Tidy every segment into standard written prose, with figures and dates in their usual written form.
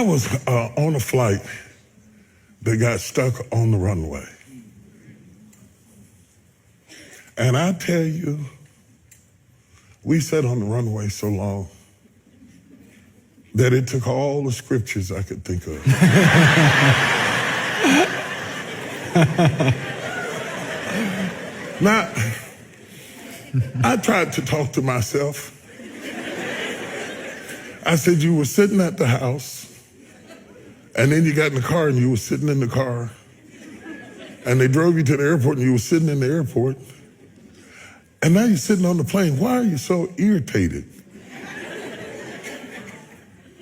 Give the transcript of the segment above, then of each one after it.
I was on a flight that got stuck on the runway. And I tell you, we sat on the runway so long that it took all the scriptures I could think of. Now, I tried to talk to myself. I said, you were sitting at the house, and then you got in the car and you were sitting in the car, and they drove you to the airport and you were sitting in the airport, and now you're sitting on the plane. Why are you so irritated?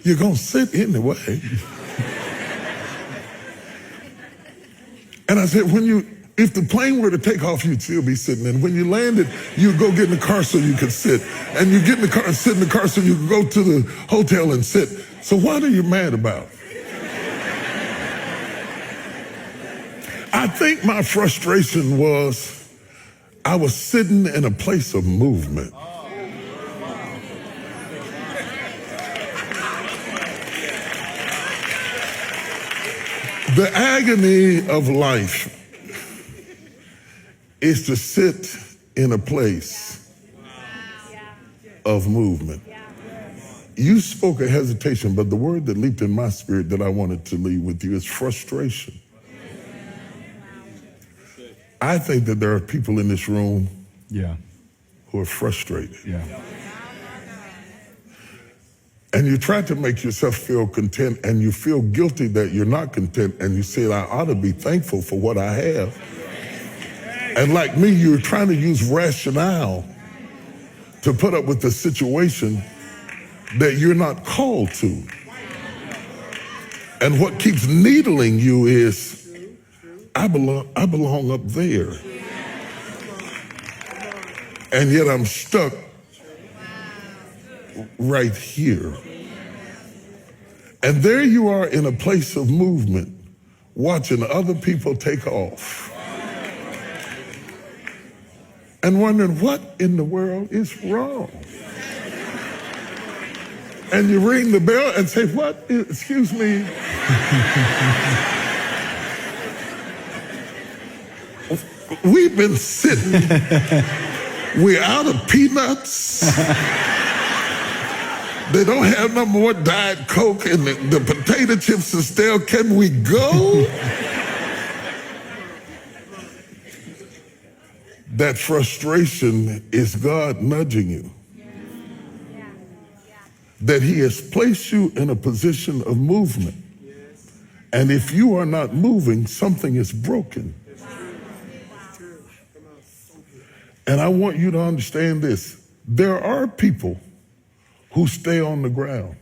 You're going to sit anyway. And I said, if the plane were to take off, you'd still be sitting. And when you landed, you'd go get in the car so you could sit. And you get in the car and sit in the car so you could go to the hotel and sit. So what are you mad about? I think my frustration was I was sitting in a place of movement. The agony of life is to sit in a place of movement. You spoke of hesitation, but the word that leaped in my spirit that I wanted to leave with you is frustration. I think that there are people in this room who are frustrated. And you try to make yourself feel content, and you feel guilty that you're not content, and you say, I ought to be thankful for what I have. And like me, you're trying to use rationale to put up with the situation that you're not called to. And what keeps needling you is, I belong up there. And yet I'm stuck right here. And there you are in a place of movement, watching other people take off. And wondering what in the world is wrong. And you ring the bell and say, what? Excuse me. We've been sitting. We're out of peanuts. They don't have no more Diet Coke, and the potato chips are stale. Can we go? That frustration is God nudging you. That he has placed you in a position of movement. And if you are not moving, something is broken. And I want you to understand this. There are people who stay on the ground,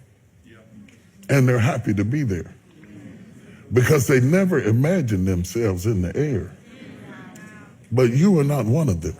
and they're happy to be there because they never imagined themselves in the air. But you are not one of them.